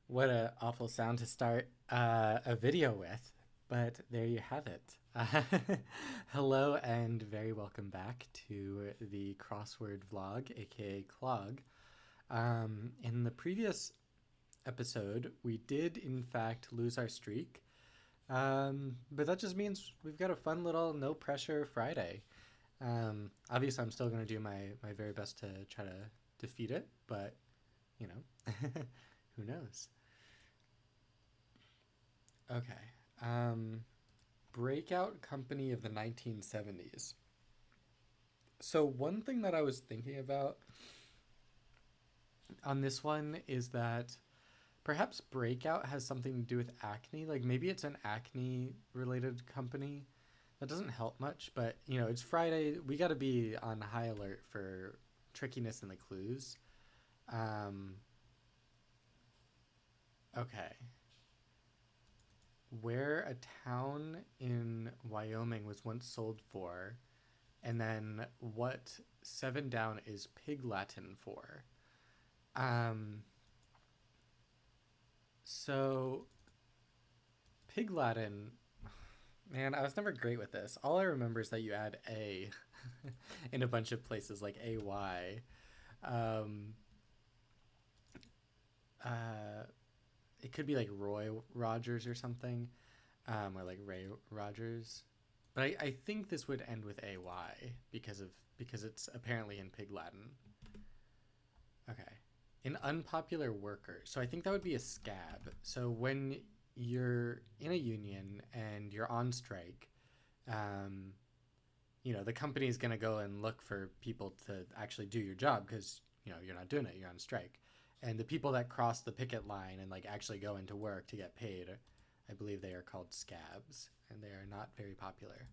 What a awful sound to start a video with, but there you have it. Hello and very welcome back to the Crossword vlog, aka Clog. In the previous episode, we did in fact lose our streak, but that just means we've got a fun little no pressure Friday. Obviously, I'm still going to do my very best to try to defeat it, but you know, who knows? Okay. Um, Breakout company of the 1970s. So, one thing that I was thinking about on this one is that perhaps Breakout has something to do with acne. Like maybe it's an acne related company. That doesn't help much, but it's Friday. We got to be on high alert for trickiness in the clues. Um, okay. Where a town in Wyoming was once sold for, and then what seven down is pig Latin for. Um, so pig Latin, man, I was never great with this. All I remember is that you add a in a bunch of places like ay. Um, uh, it could be like Roy Rogers or something, or like Ray Rogers. But I think this would end with ay because it's apparently in pig Latin. Okay. An unpopular worker. So I think that would be a scab. So when you're in a union and you're on strike, um, the company is going to go and look for people to actually do your job because, you're not doing it, you're on strike. And the people that cross the picket line and like actually go into work to get paid, I believe they are called scabs and they are not very popular.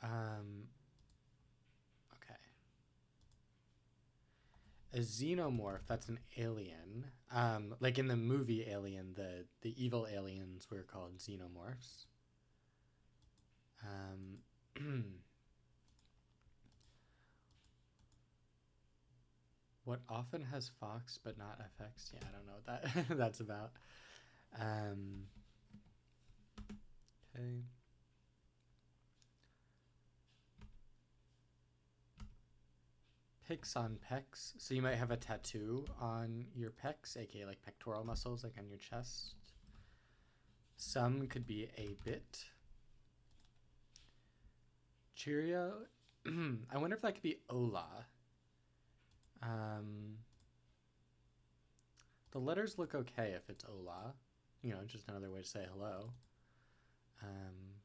Um, okay. A xenomorph, that's an alien. Like in the movie Alien, the evil aliens were called xenomorphs. Um, what often has fox but not FX? Yeah, I don't know what that that's about. Um, okay. Pics on pecs. So you might have a tattoo on your pecs, aka like pectoral muscles, like on your chest. Some could be a bit. Cheerio. I wonder if that could be Ola. Um, the letters look okay if it's Ola. Just another way to say hello. Um,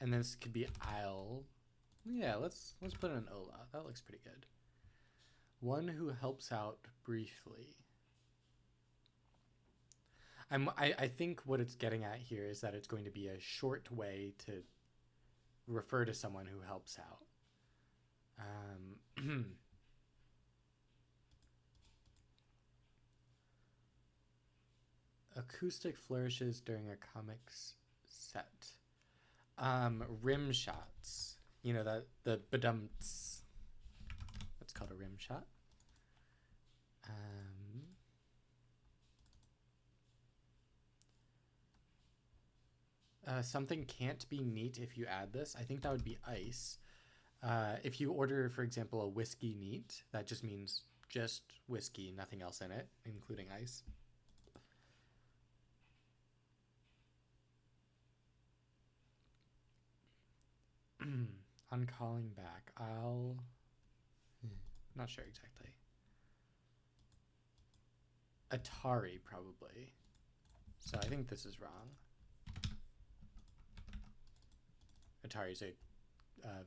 and this could be Isle. Yeah, let's put in an Ola. That looks pretty good. One who helps out briefly. I think what it's getting at here is that it's going to be a short way to refer to someone who helps out. Acoustic flourishes during a comics set. Rim shots. That the badumts. That's called a rim shot. Um, Something can't be neat if you add this. I think that would be ice. If you order, for example, a whiskey neat, that just means just whiskey, nothing else in it, including ice. On calling back, I'll. Not sure exactly. Atari, probably. So I think this is wrong. Atari's a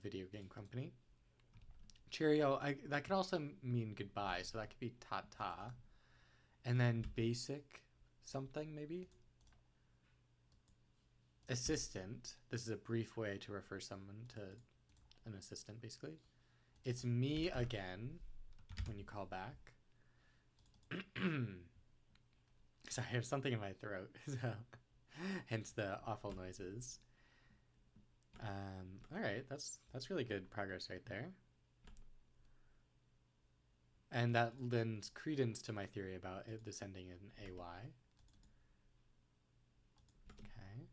video game company. Cheerio, that could also mean goodbye, so that could be ta-ta. And then basic something, maybe? Assistant. This is a brief way to refer someone to an assistant, basically. It's me again when you call back. Sorry, I have something in my throat, so hence the awful noises. All right, that's really good progress right there. And that lends credence to my theory about it descending in AY. Okay.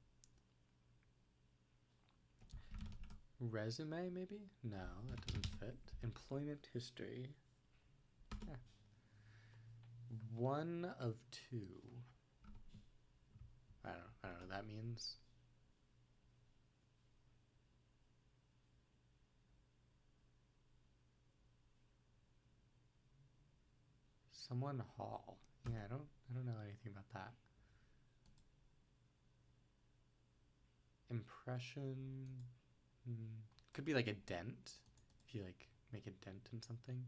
Resume, maybe? No, that doesn't fit. Employment history. Yeah. 1 of 2. I don't know what that means. Someone Hall. Yeah, I don't know anything about that. Impression. Could be like a dent. If you like make a dent in something.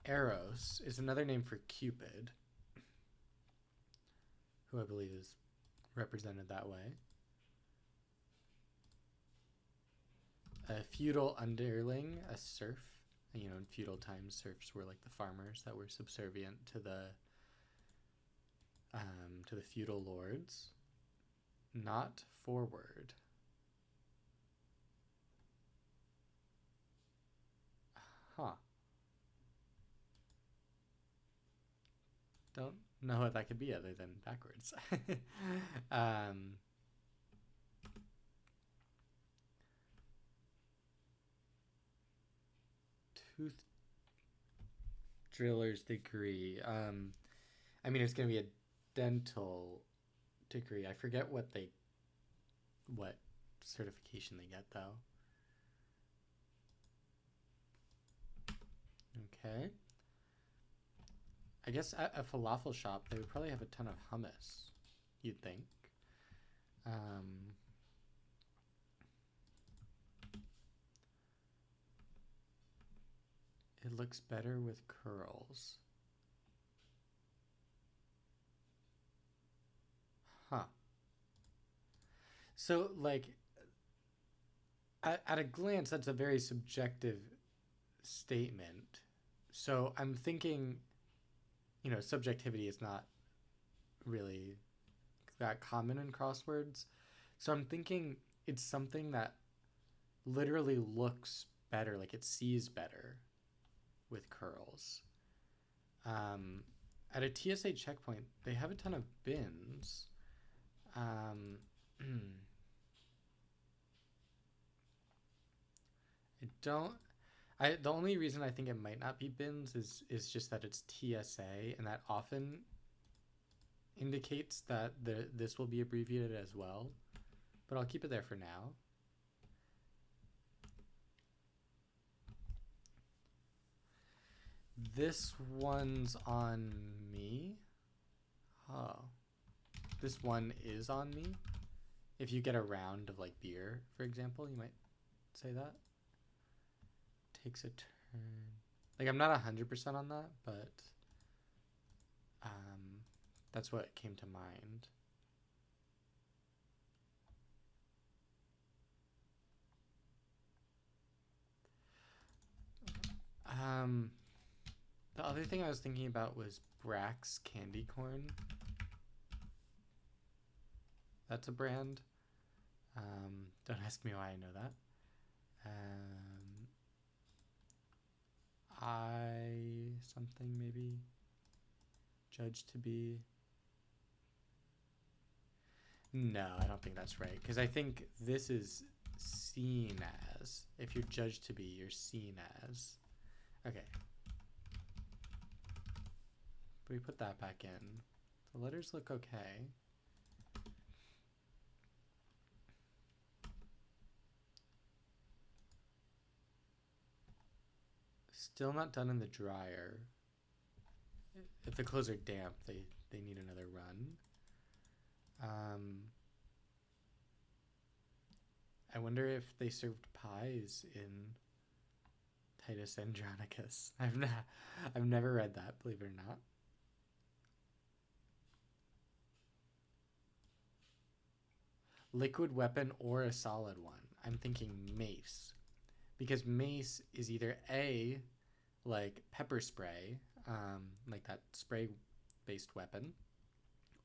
Eros is another name for Cupid, who I believe is represented that way. A feudal underling, a serf. You know, in feudal times, serfs were like the farmers that were subservient to the feudal lords. Not forward. Huh. Don't know what that could be other than backwards. Tooth driller's degree. I mean, it's going to be a dental degree. I forget what certification they get though. Okay. I guess at a falafel shop they would probably have a ton of hummus. You'd think. It looks better with curls. Huh. So, like, at a glance, that's a very subjective statement. So I'm thinking, subjectivity is not really that common in crosswords. So I'm thinking it's something that literally looks better, like it sees better with curls. At a TSA checkpoint, they have a ton of bins. I don't. The only reason I think it might not be bins is just that it's TSA, and that often indicates that this will be abbreviated as well. But I'll keep it there for now. This one's on me. Oh. This one is on me. If you get a round of like beer, for example, you might say that. Takes a turn. Like I'm not 100% on that, but that's what came to mind. The other thing I was thinking about was Brax candy corn. That's a brand. Don't ask me why I know that. I something maybe. Judged to be. No, I don't think that's right. Because I think this is seen as. If you're judged to be, you're seen as. Okay. But we put that back in. The letters look okay. Still not done in the dryer. If the clothes are damp, they need another run. I wonder if they served pies in Titus Andronicus. I've never read that, believe it or not. Liquid weapon or a solid one. I'm thinking mace. Because mace is either A, like pepper spray, like that spray based weapon,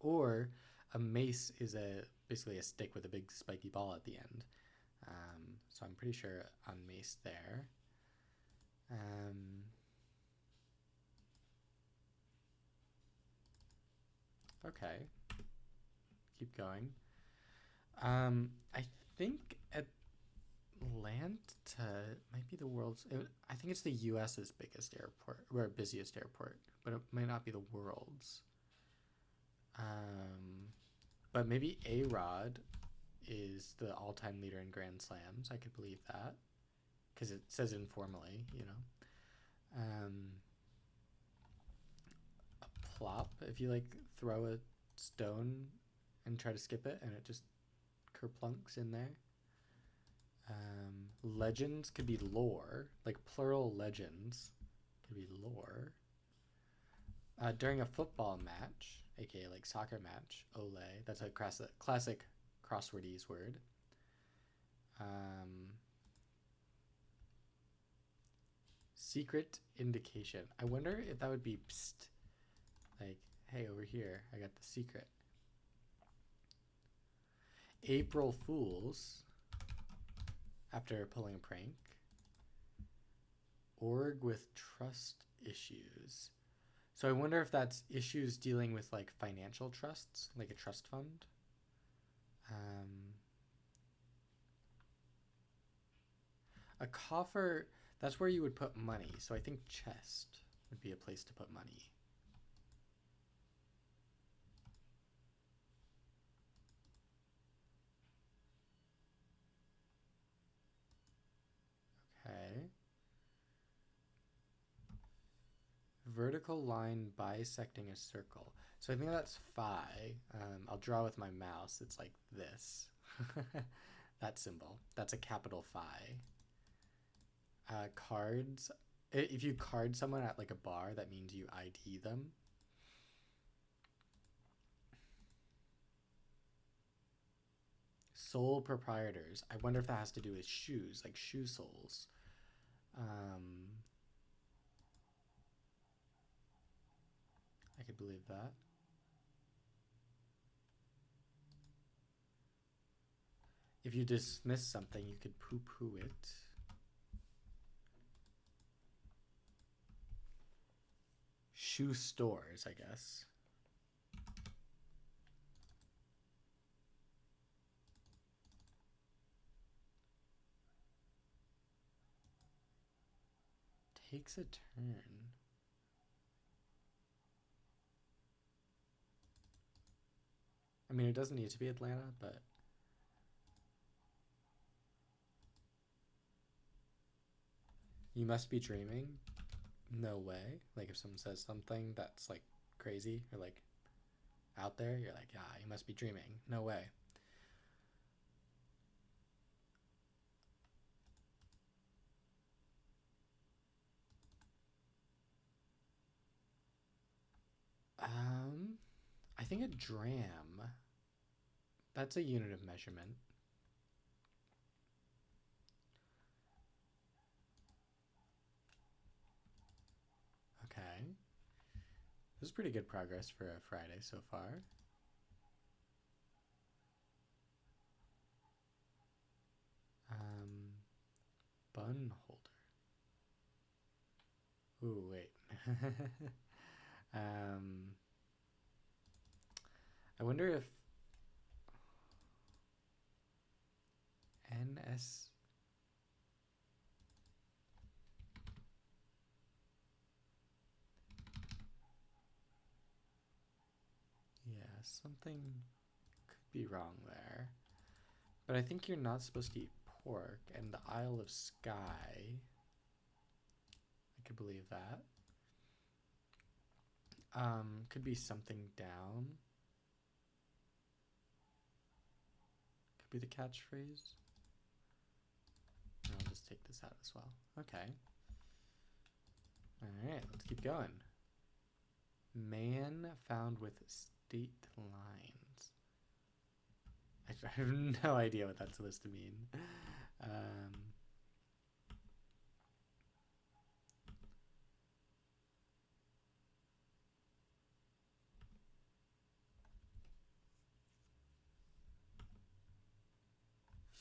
or a mace is a basically a stick with a big spiky ball at the end. So I'm pretty sure unmaced there. Okay, keep going. I think Atlanta might be the world's. I think it's the U.S.'s biggest airport or busiest airport, but it might not be the world's. But maybe A-Rod is the all-time leader in Grand Slams. I could believe that because it says informally, you know. A plop, if you like throw a stone and try to skip it and it just kerplunks in there. Legends could be lore, like plural legends could be lore. During a football match, aka like soccer match, ole, that's a classic crosswordese word. Secret indication. I wonder if that would be psst, like, hey, over here, I got the secret. April Fools, after pulling a prank. Org with trust issues. So I wonder if that's issues dealing with like financial trusts, like a trust fund. A coffer, that's where you would put money. So I think chest would be a place to put money. Okay. Vertical line bisecting a circle. So I think that's phi. I'll draw with my mouse. It's like this. That symbol. That's a capital phi. Cards. If you card someone at like a bar, that means you ID them. Sole proprietors. I wonder if that has to do with shoes, like shoe soles. I could believe that. If you dismiss something, you could poo-poo it. Shoe stores, I guess. Takes a turn. I mean, it doesn't need to be Atlanta, but you must be dreaming. No way. Like if someone says something that's like crazy or like out there, you're like, yeah, you must be dreaming. No way. I think a dram. That's a unit of measurement. Okay. This is pretty good progress for a Friday so far. Bun holder. Ooh, wait. I wonder if NS. Yeah, something could be wrong there. But I think you're not supposed to eat pork, and the Isle of Skye. I could believe that. Could be something down. Could be the catchphrase. I'll just take this out as well. Okay. Alright, let's keep going. Man found with state lines. I have no idea what that's supposed to mean.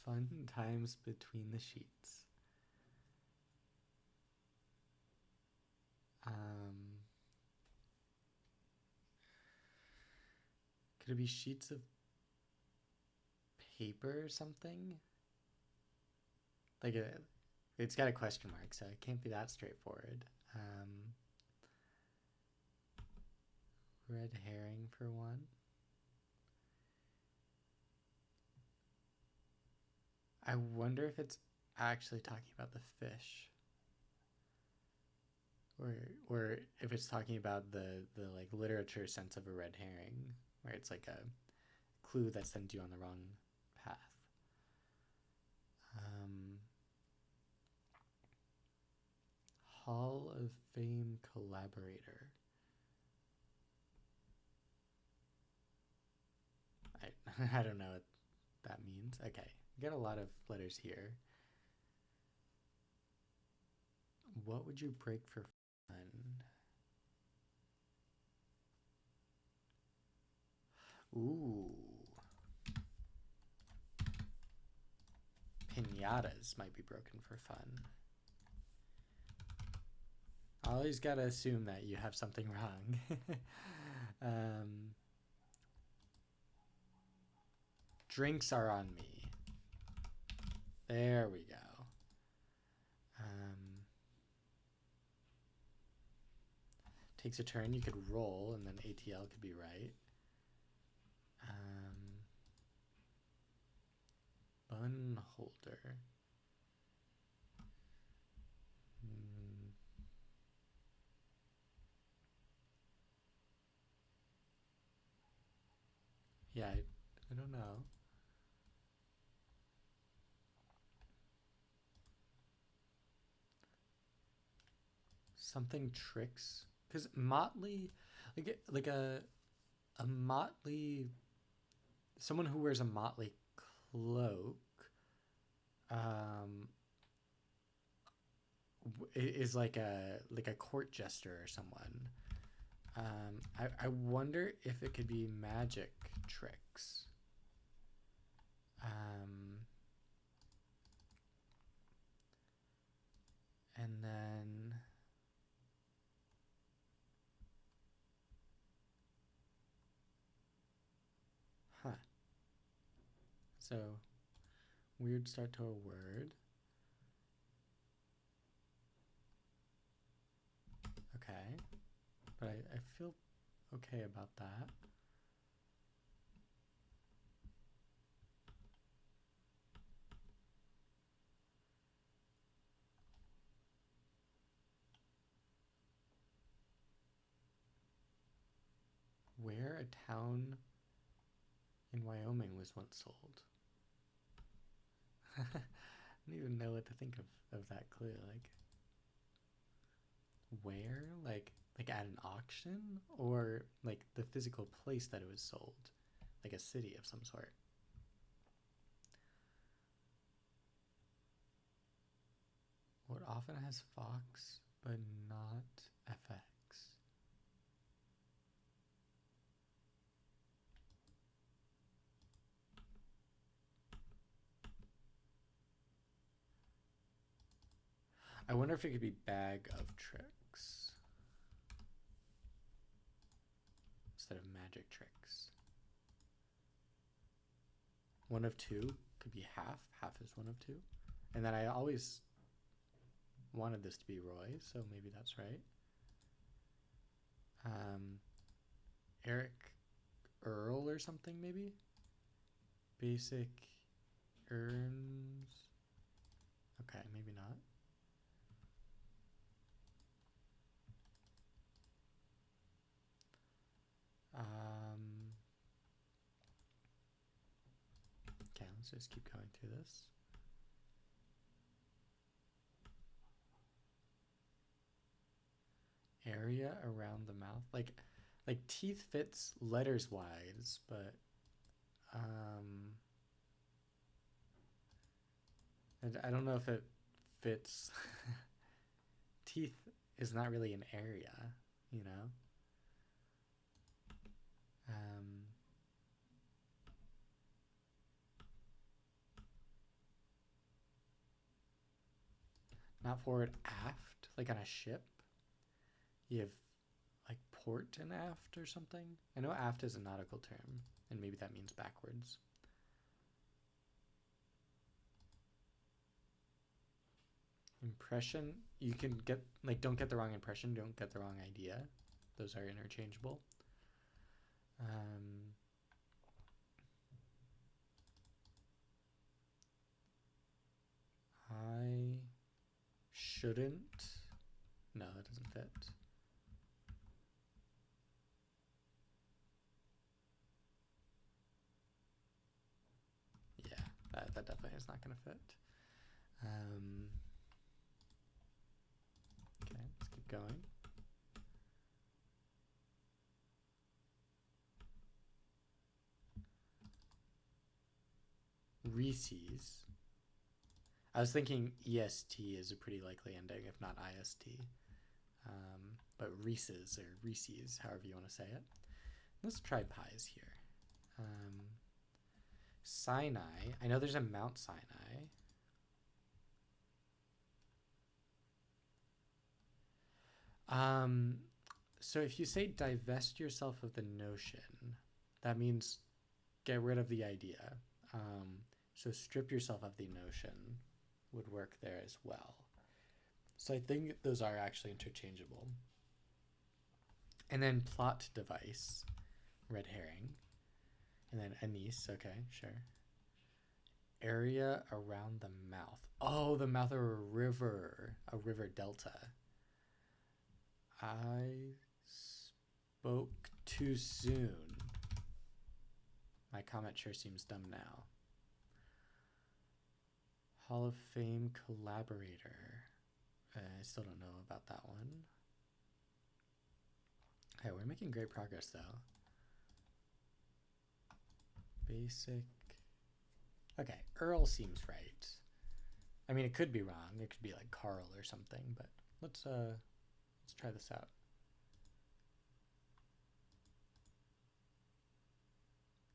Fun times between the sheets. Could it be sheets of paper or something? Like it's got a question mark, so it can't be that straightforward. Red herring for one. I wonder if it's actually talking about the fish. Or if it's talking about the like literature sense of a red herring, where it's like a clue that sends you on the wrong path. Hall of Fame collaborator. I don't know what that means. Okay, we got a lot of letters here. What would you break for fun? Ooh. Pinatas might be broken for fun. I always gotta assume that you have something wrong. Drinks are on me. There we go. Takes a turn, you could roll, and then ATL could be right. Bun holder. Yeah, I don't know. Something tricks, because motley, like a motley, someone who wears a motley cloak, is like a court jester or someone. I wonder if it could be magic tricks. And then so weird start to a word. Okay, but I feel okay about that. Where a town in Wyoming was once sold. I don't even know what to think of that clue. Like, where? Like at an auction? Or like the physical place that it was sold? Like a city of some sort. What often has Fox but not FX? I wonder if it could be bag of tricks instead of magic tricks. One of two could be half. Half is one of two. And then I always wanted this to be Roy, so maybe that's right. Eric Earl or something, maybe? Basic earns. Okay, maybe not. Okay, let's just keep going through this. Area around the mouth, like teeth fits letters wise, but I don't know if it fits. Teeth is not really an area, you know. Not forward, aft, like on a ship. You have like port and aft or something. I know aft is a nautical term, and maybe that means backwards. Impression, you can get, like, don't get the wrong impression, don't get the wrong idea. Those are interchangeable. I shouldn't. No, that doesn't fit. Yeah, that definitely is not going to fit. Okay, let's keep going. Reese's. I was thinking EST is a pretty likely ending, if not IST. But Reese's or Reese's, however you want to say it. Let's try pies here. Sinai. I know there's a Mount Sinai. So if you say divest yourself of the notion, that means get rid of the idea. So strip yourself of the notion would work there as well. So I think those are actually interchangeable. And then plot device, red herring. And then anise, okay, sure. Area around the mouth. Oh, the mouth of a river delta. I spoke too soon. My comment sure seems dumb now. Hall of Fame collaborator. I still don't know about that one. Okay, we're making great progress though. Basic. Okay, Earl seems right. I mean, it could be wrong. It could be like Carl or something, but let's try this out.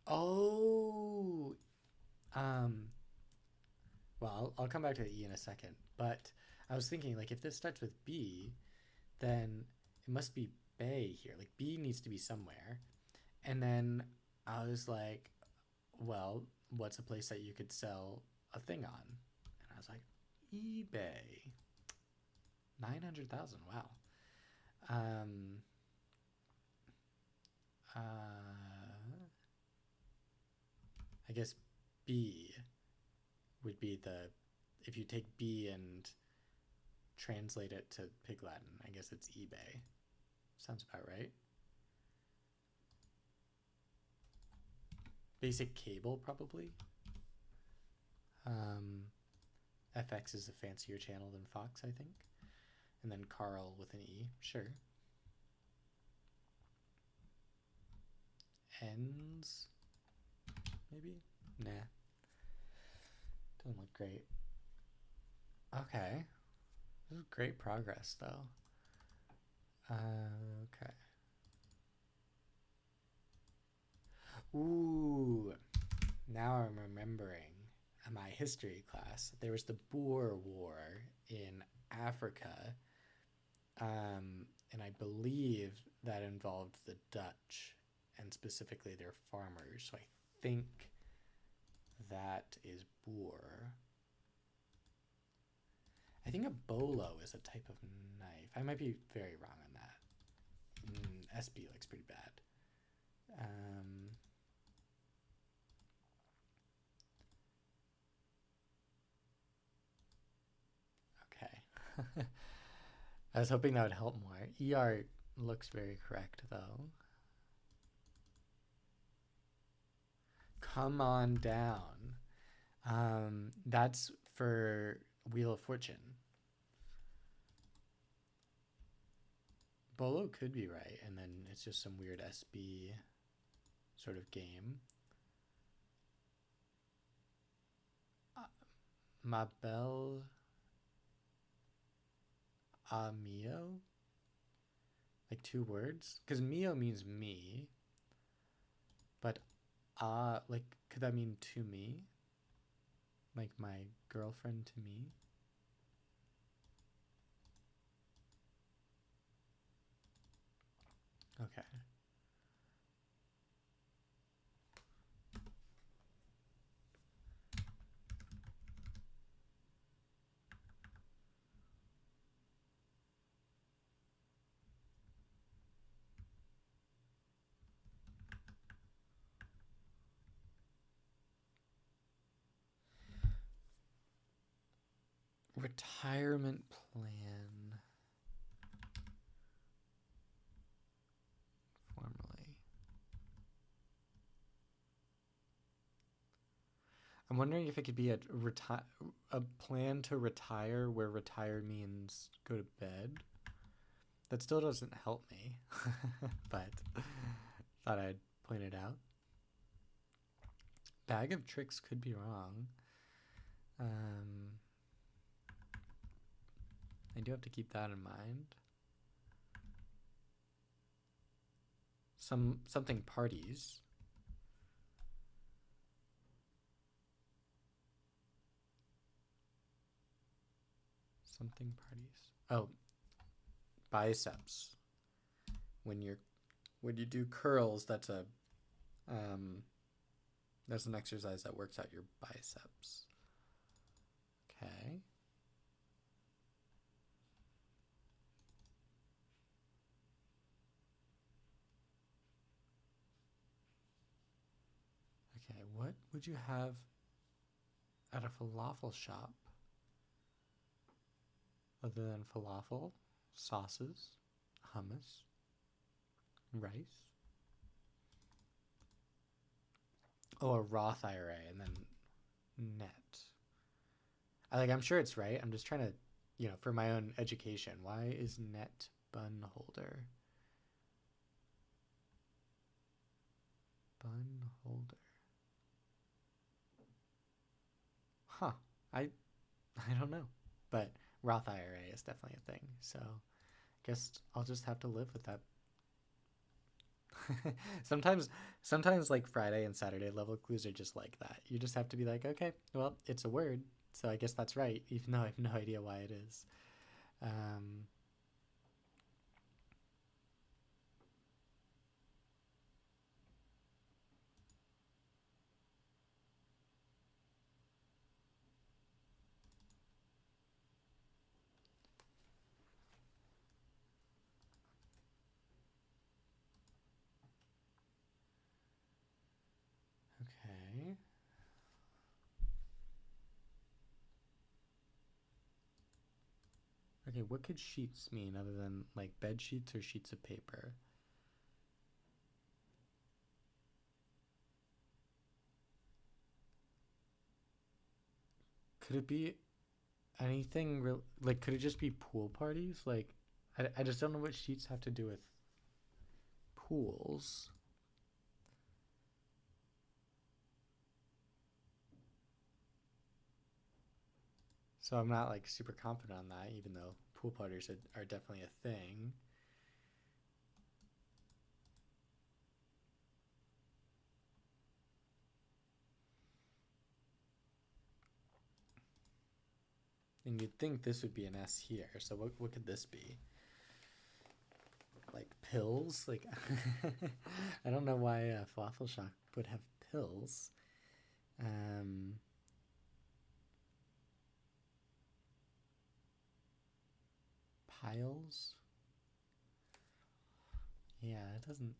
Oh, well, I'll come back to the E in a second, but I was thinking, like, if this starts with B, then it must be Bay here. Like, B needs to be somewhere. And then I was like, well, what's a place that you could sell a thing on? And I was like, eBay. 900,000, wow. I guess B would be the, if you take B and translate it to Pig Latin, I guess it's eBay. Sounds about right. Basic cable, probably. FX is a fancier channel than Fox, I think. And then Carl with an E, sure. Ends, maybe? Nah. Doesn't look great. Okay. This is great progress, though. Okay. Ooh. Now I'm remembering my history class. There was the Boer War in Africa. And I believe that involved the Dutch and specifically their farmers. So I think that is Boer. I think a bolo is a type of knife. I might be very wrong on that. SB looks pretty bad. Okay. I was hoping that would help more. ER looks very correct, though. Come on down. That's for Wheel of Fortune. Bolo could be right, and then it's just some weird SB sort of game. Mabel Mio? Like 2 words? Because Mio means me. But like, could that mean to me? Like my girlfriend to me? Okay. Retirement plan. Formally. I'm wondering if it could be a plan to retire where retire means go to bed. That still doesn't help me, but thought I'd point it out. Bag of tricks could be wrong. I do have to keep that in mind. Something parties. Something parties. Oh, biceps. When you do curls, that's an exercise that works out your biceps. Okay. Okay, what would you have at a falafel shop other than falafel, sauces, hummus, rice? Oh, a Roth IRA and then net. I'm sure it's right. I'm just trying to, for my own education. Why is net bun holder? Bun holder. Huh. I don't know. But Roth IRA is definitely a thing. So I guess I'll just have to live with that. sometimes like Friday and Saturday level clues are just like that. You just have to be like, okay, well, it's a word, so I guess that's right, even though I have no idea why it is. Okay. Okay, what could sheets mean other than like bed sheets or sheets of paper? Could it be anything like could it just be pool parties? Like I just don't know what sheets have to do with pools. So I'm not like super confident on that, even though pool parties are definitely a thing. And you'd think this would be an S here. So what could this be? Like pills? Like I don't know why a falafel shop would have pills. Piles? Yeah, it doesn't.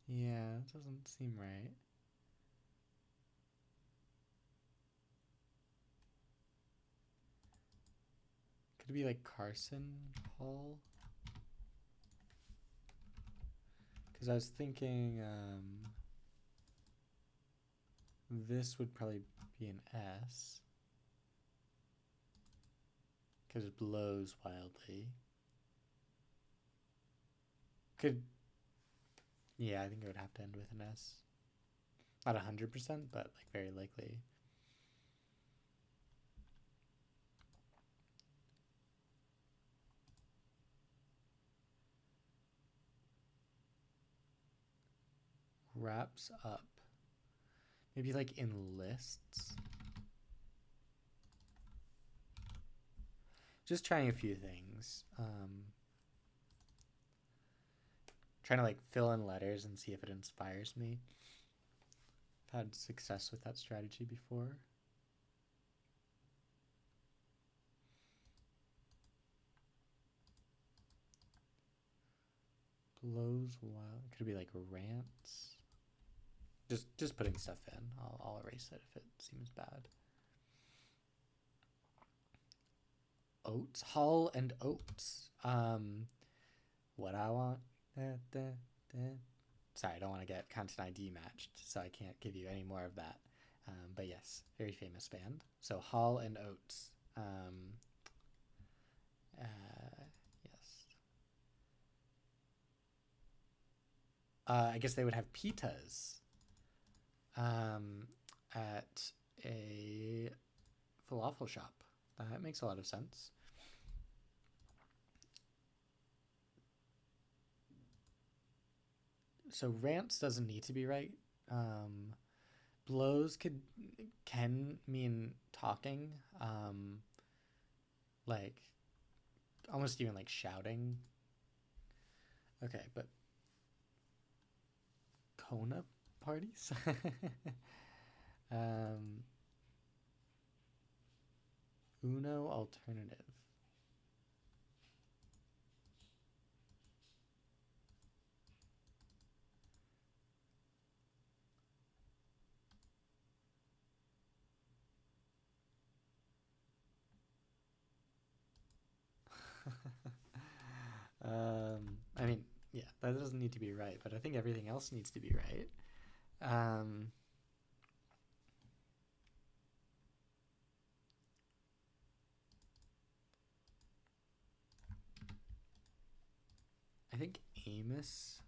Yeah, it doesn't seem right. Could it be like Carson Hall? Because I was thinking this would probably be an S. Because it blows wildly. Could. Yeah, I think it would have to end with an S. Not 100%, but like very likely. Wraps up. Maybe like in lists. just trying a few things. Trying to like fill in letters and see if it inspires me. I've had success with that strategy before. Blows wild. Could it be like rants? Just putting stuff in. I'll erase it if it seems bad. Oats, Hall and Oats. What I want. Sorry, I don't want to get content ID matched, so I can't give you any more of that. But yes, very famous band. So Hall and Oats. Yes. I guess they would have pitas at a falafel shop. That makes a lot of sense. So rants doesn't need to be right. Blows can mean talking, like almost even like shouting. Okay, but Kona parties. Uno alternative. I mean, yeah, that doesn't need to be right, but I think everything else needs to be right. I think Amos.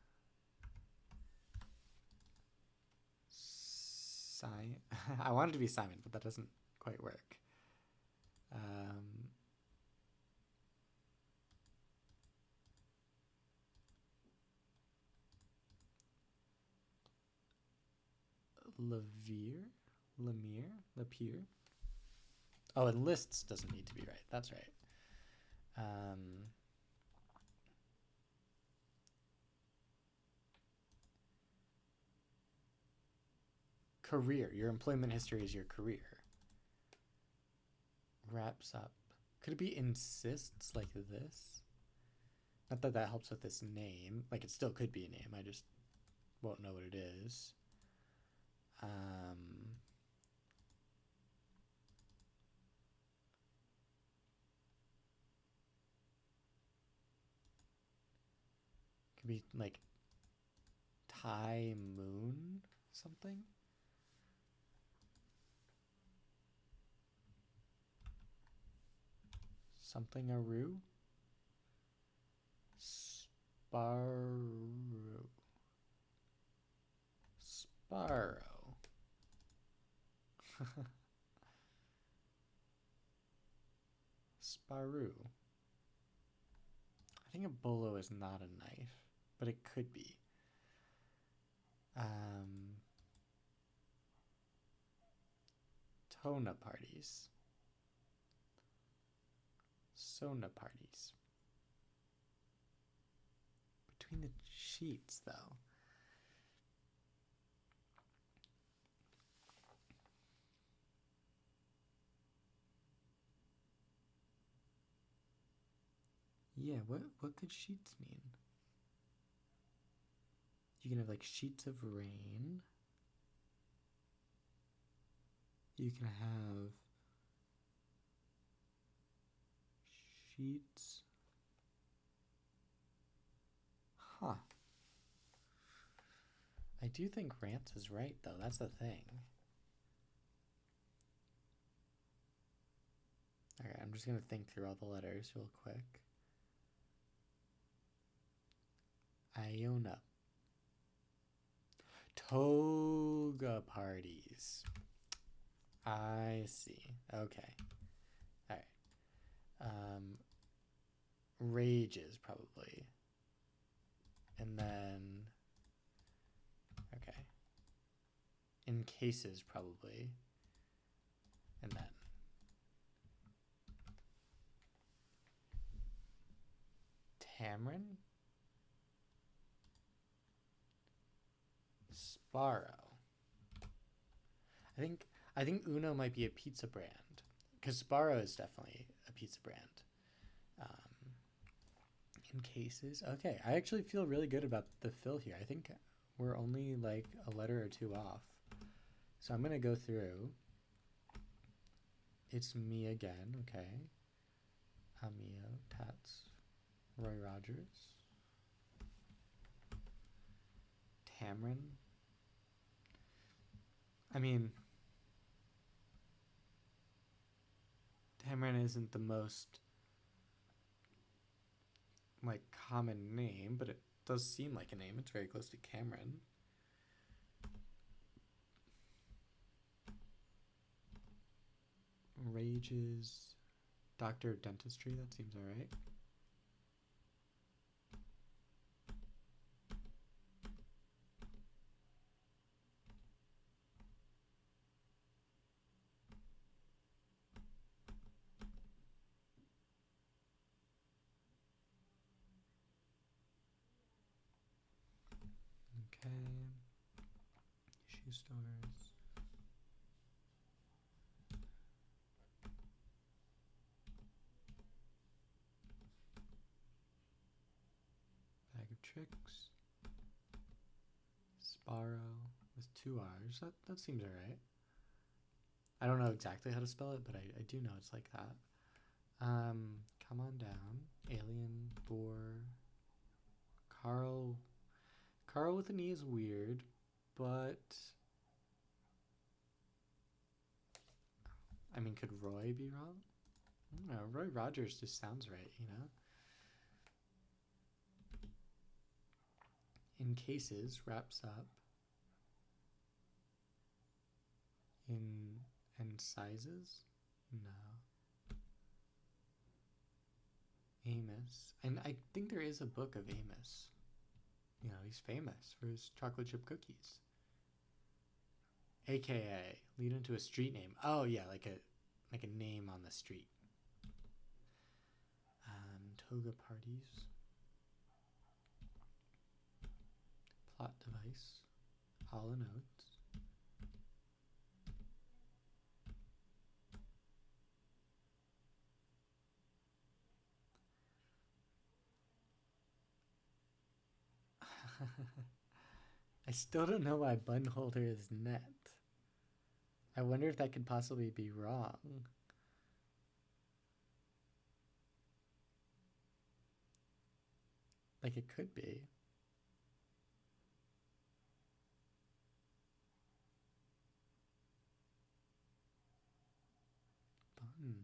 I wanted to be Simon, but that doesn't quite work. Lemire. Oh, and lists doesn't need to be right. That's right. Career. Your employment history is your career. Wraps up. Could it be insists like this? Not that that helps with this name. Like it still could be a name. I just won't know what it is. Could be like Thai Moon something. Something Aru. Sparrow. Sparrow. I think a bolo is not a knife, but it could be. Tona parties. Sona parties. Between the sheets, though. Yeah, what could sheets mean? You can have like sheets of rain. You can have sheets. Huh. I do think rants is right, though. That's the thing. Alright, I'm just going to think through all the letters real quick. Iona. Toga parties. I see. Okay. Alright. Rages, probably. And then... Okay. In cases, probably. And then... Tamron? Sparrow. I think I think Uno might be a pizza brand because Sparrow is definitely a pizza brand. Um, in cases, okay. I actually feel really good about the fill here. I think we're only like a letter or two off. So I'm gonna go through. It's me again, okay. Amio, Tats, Roy Rogers, Tamron. I mean, Tamron isn't the most like common name, but it does seem like a name. It's very close to Cameron. Rages, Doctor of Dentistry. That seems all right. Okay. Shoe stores. Bag of Tricks. Sparrow with two R's. That seems alright. I don't know exactly how to spell it, but I do know it's like that. Come on down. Alien, Boar. Carl. Carl with an E is weird, but I mean, could Roy be wrong? I don't know. Roy Rogers just sounds right, you know? In cases wraps up in and sizes. No. Amos, and I think there is a book of Amos. You know, he's famous for his chocolate chip cookies. AKA lead into a street name. Oh yeah, like a name on the street. Toga parties. Plot device. Hollow notes. I still don't know why button holder is net. I wonder if that could possibly be wrong. Like it could be. Button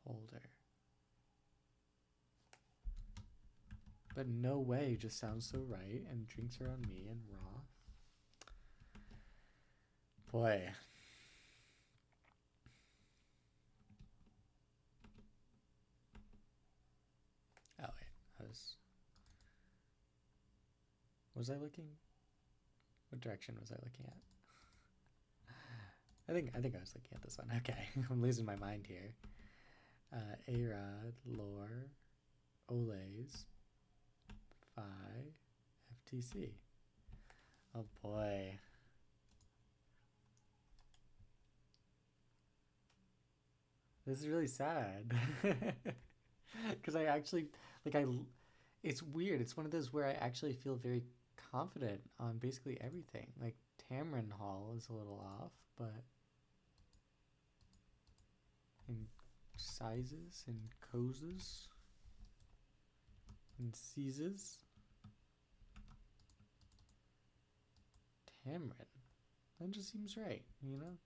holder. But no way just sounds so right, and drinks are on me and raw. Boy. Oh wait, was I looking? What direction was I looking at? I think I was looking at this one. Okay, I'm losing my mind here. A-Rod, Lore, Olays, Phi, FTC. Oh boy. This is really sad. Because I actually, it's weird. It's one of those where I actually feel very confident on basically everything. Like Tamron Hall is a little off, but in sizes and cozes and seizes. Tamron. That just seems right, you know?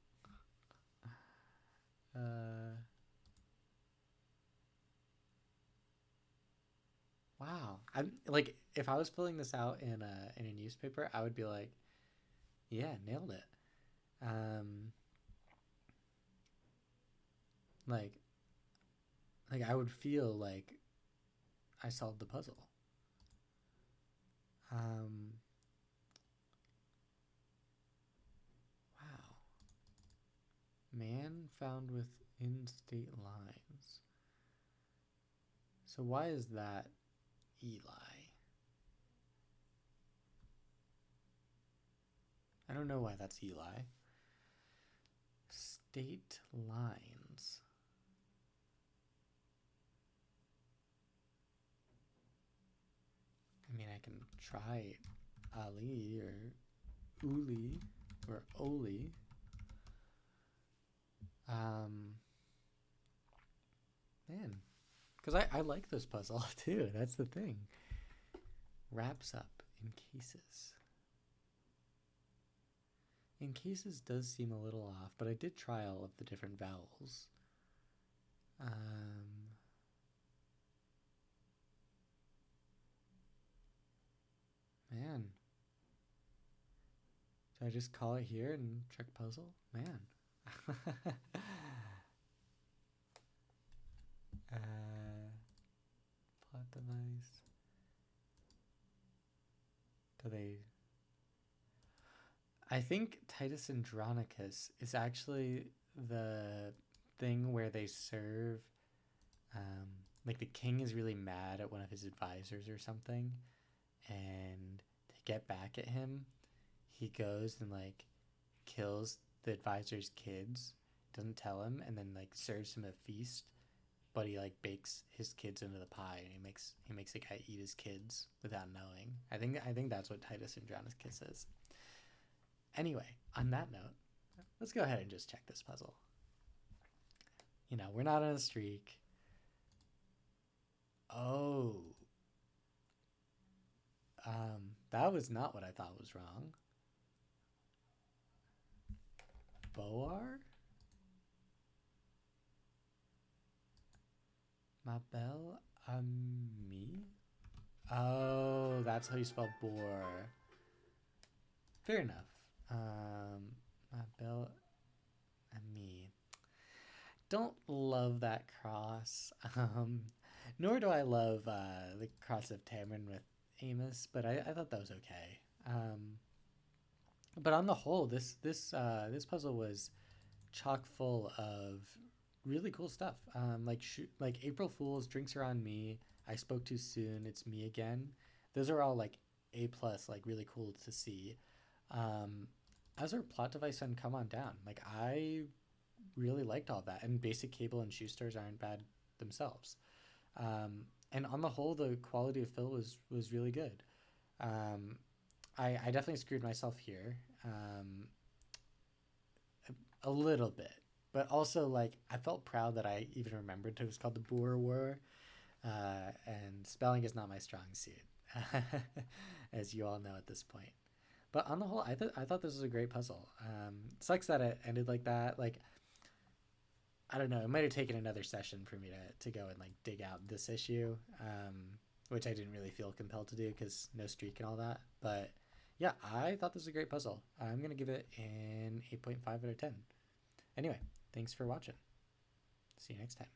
Wow. I'm like, if I was filling this out in a newspaper, I would be like, yeah, nailed it. Um, like, like I would feel like I solved the puzzle. Um, wow. Man found within state lines. So why is that Eli? I don't know why that's Eli. State lines. I mean, I can try Ali or Uli or Oli. Man, because I like this puzzle too. That's the thing. Wraps up in cases. In cases does seem a little off, but I did try all of the different vowels. Man. Do I just call it here and check puzzle? Man. Plot device. Do they... I think Titus Andronicus is actually the thing where they serve... like the king is really mad at one of his advisors or something, and to get back at him, he goes and like kills the advisor's kids, doesn't tell him, and then like serves him a feast, but he like bakes his kids into the pie, and he makes the guy eat his kids without knowing. I think that's what Titus Andronicus is. Anyway, on that note, let's go ahead and just check this puzzle. You know, we're not on a streak. Oh. That was not what I thought was wrong. Boar? Ma belle amie? Oh, that's how you spell boar. Fair enough. Ma belle amie. Don't love that cross. Nor do I love the cross of Tamron with Amos, but I thought that was okay. But on the whole, this puzzle was chock full of really cool stuff. Like April Fools, Drinks Are on Me, I Spoke Too Soon, It's Me Again. Those are all like A plus, like really cool to see. As our plot device and Come On Down, like I really liked all that, and Basic Cable and Shoesters aren't bad themselves. And on the whole, the quality of fill was really good. I definitely screwed myself here, a little bit, but also like I felt proud that I even remembered it was called the Boer War, and spelling is not my strong suit, as you all know at this point. But on the whole, I thought this was a great puzzle. Sucks that it ended like that. Like I don't know, it might have taken another session for me to go and like dig out this issue, which I didn't really feel compelled to do because no streak and all that. But yeah, I thought this was a great puzzle. I'm going to give it an 8.5 out of 10. Anyway, thanks for watching. See you next time.